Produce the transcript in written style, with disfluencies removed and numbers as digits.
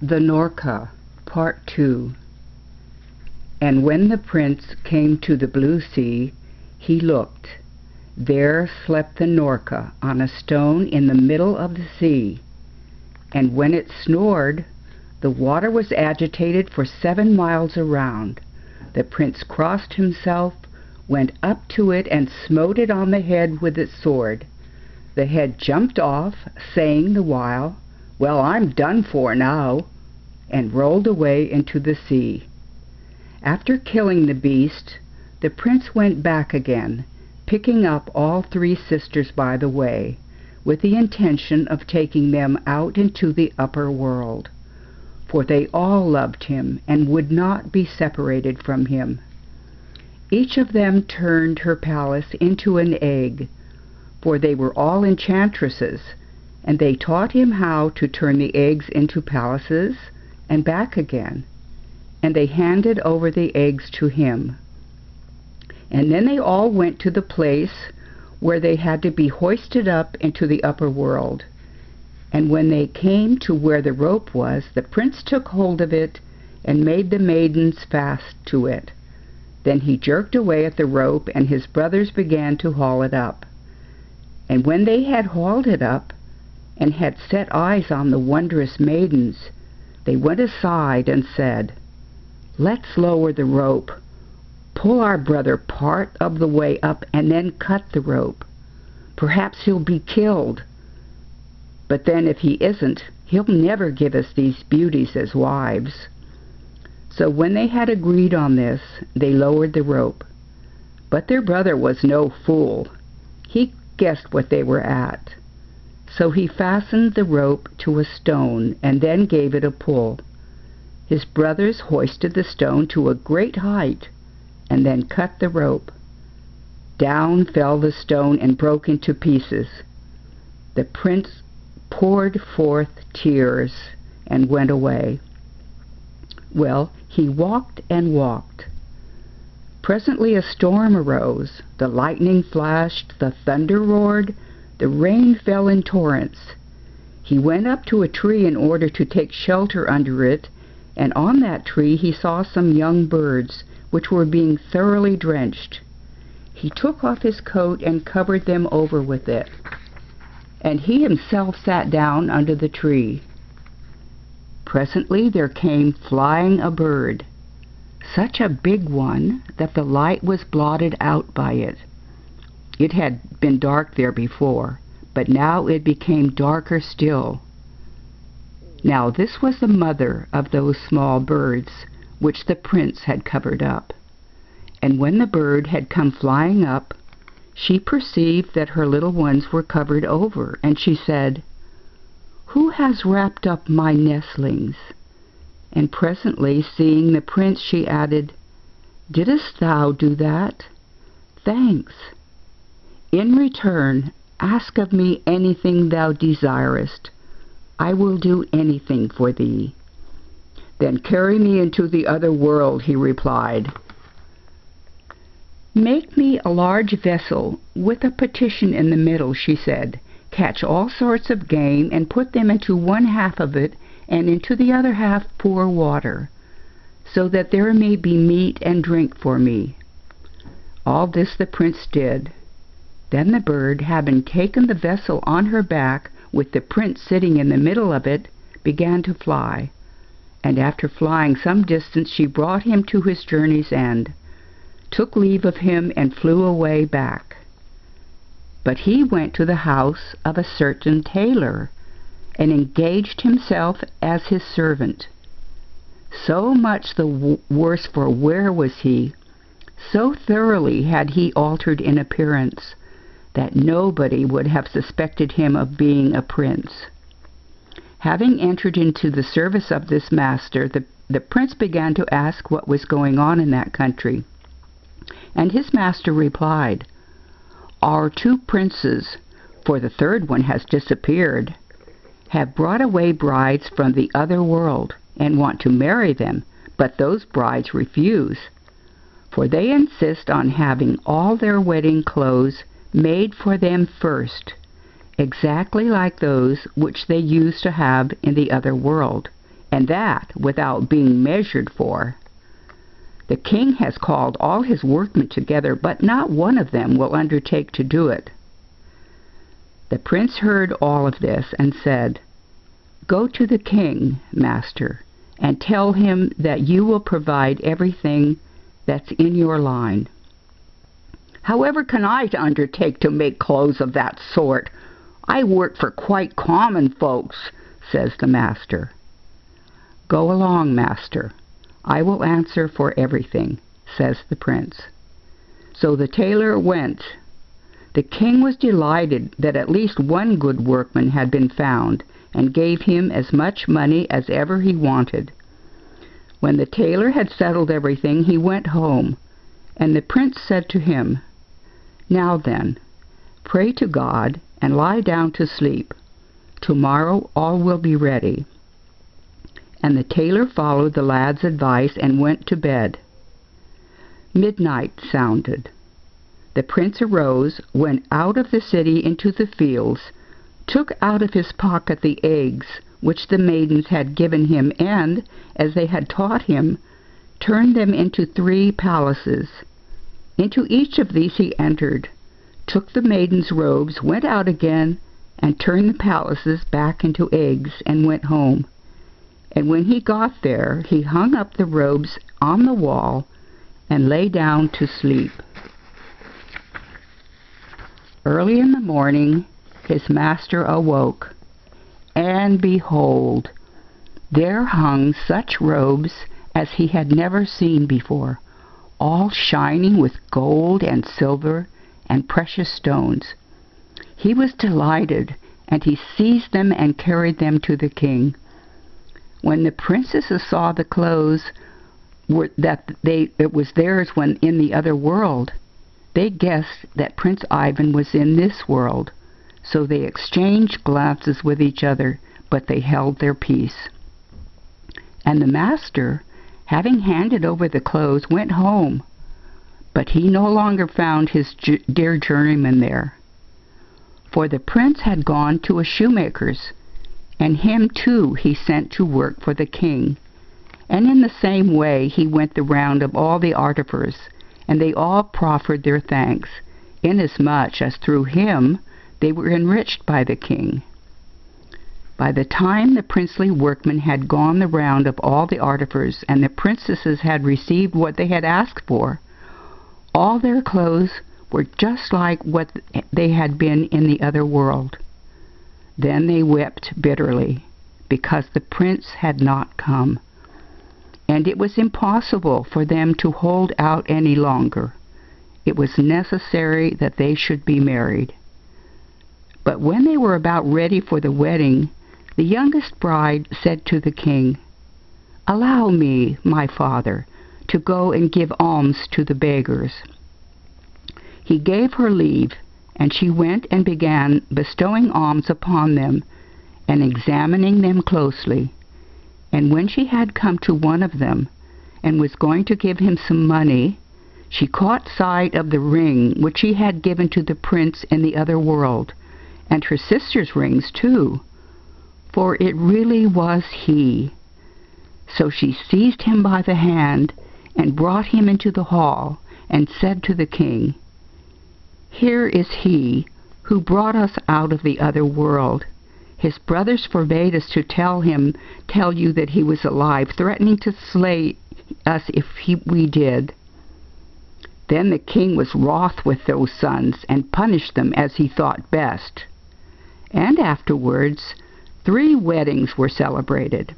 The Norka, Part 2. And when the prince came to the blue sea, he looked. There slept the Norka on a stone in the middle of the sea. And when it snored, the water was agitated for 7 miles around. The prince crossed himself, went up to it, and smote it on the head with its sword. The head jumped off, saying the while, "Well, I'm done for now," and rolled away into the sea. After killing the beast, the prince went back again, picking up all 3 sisters by the way, with the intention of taking them out into the upper world. For they all loved him and would not be separated from him. Each of them turned her palace into an egg, for they were all enchantresses, and they taught him how to turn the eggs into palaces and back again, and they handed over the eggs to him. And then they all went to the place where they had to be hoisted up into the upper world. And when they came to where the rope was, the prince took hold of it and made the maidens fast to it. Then he jerked away at the rope, and his brothers began to haul it up. And when they had hauled it up, and had set eyes on the wondrous maidens, they went aside and said, "Let's lower the rope, pull our brother part of the way up, and then cut the rope. Perhaps he'll be killed. But then if he isn't, he'll never give us these beauties as wives." So when they had agreed on this, they lowered the rope. But their brother was no fool. He guessed what they were at. So he fastened the rope to a stone and then gave it a pull. His brothers hoisted the stone to a great height and then cut the rope. Down fell the stone and broke into pieces. The prince poured forth tears and went away. Well, he walked and walked. Presently a storm arose. The lightning flashed, the thunder roared, the rain fell in torrents. He went up to a tree in order to take shelter under it, and on that tree he saw some young birds, which were being thoroughly drenched. He took off his coat and covered them over with it, and he himself sat down under the tree. Presently there came flying a bird, such a big one that the light was blotted out by it. It had been dark there before, but now it became darker still. Now this was the mother of those small birds, which the prince had covered up. And when the bird had come flying up, she perceived that her little ones were covered over, and she said, "Who has wrapped up my nestlings?" And presently, seeing the prince, she added, "Didst thou do that? Thanks. In return, ask of me anything thou desirest. I will do anything for thee." "Then carry me into the other world," he replied. "Make me a large vessel with a partition in the middle," she said. "Catch all sorts of game and put them into one half of it, and into the other half pour water, so that there may be meat and drink for me." All this the prince did. Then the bird, having taken the vessel on her back, with the prince sitting in the middle of it, began to fly. And after flying some distance, she brought him to his journey's end, took leave of him, and flew away back. But he went to the house of a certain tailor, and engaged himself as his servant. So much the worse for wear was he, so thoroughly had he altered in appearance, that nobody would have suspected him of being a prince. Having entered into the service of this master, the prince began to ask what was going on in that country. And his master replied, "Our 2 princes, for the 3rd one has disappeared, have brought away brides from the other world and want to marry them, but those brides refuse, for they insist on having all their wedding clothes made for them first, exactly like those which they used to have in the other world, and that without being measured for. The king has called all his workmen together, but not one of them will undertake to do it." The prince heard all of this and said, "Go to the king, master, and tell him that you will provide everything that's in your line." "However can I undertake to make clothes of that sort? I work for quite common folks," says the master. "Go along, master. I will answer for everything," says the prince. So the tailor went. The king was delighted that at least one good workman had been found, and gave him as much money as ever he wanted. When the tailor had settled everything, he went home, and the prince said to him, "Now then, pray to God and lie down to sleep. Tomorrow all will be ready." And the tailor followed the lad's advice and went to bed. Midnight sounded. The prince arose, went out of the city into the fields, took out of his pocket the eggs which the maidens had given him, and, as they had taught him, turned them into 3 palaces. Into each of these he entered, took the maidens' robes, went out again, and turned the palaces back into eggs, and went home. And when he got there, he hung up the robes on the wall and lay down to sleep. Early in the morning, his master awoke, and behold, there hung such robes as he had never seen before, all shining with gold and silver and precious stones. He was delighted, and he seized them and carried them to the king. When the princesses saw the clothes it was theirs when in the other world, they guessed that Prince Ivan was in this world, so they exchanged glances with each other, but they held their peace. And the master, having handed over the clothes, went home, but he no longer found his dear journeyman there. For the prince had gone to a shoemaker's, and him too he sent to work for the king. And in the same way he went the round of all the artificers, and they all proffered their thanks, inasmuch as through him they were enriched by the king. By the time the princely workmen had gone the round of all the artificers, and the princesses had received what they had asked for, all their clothes were just like what they had been in the other world. Then they wept bitterly, because the prince had not come, and it was impossible for them to hold out any longer. It was necessary that they should be married. But when they were about ready for the wedding, the youngest bride said to the king, "Allow me, my father, to go and give alms to the beggars." He gave her leave, and she went and began bestowing alms upon them, and examining them closely. And when she had come to one of them, and was going to give him some money, she caught sight of the ring which she had given to the prince in the other world, and her sister's rings too, for it really was he. So she seized him by the hand, and brought him into the hall, and said to the king, "Here is he who brought us out of the other world. His brothers forbade us to tell you that he was alive, threatening to slay us if we did." Then the king was wroth with those sons, and punished them as he thought best. And afterwards 3 weddings were celebrated.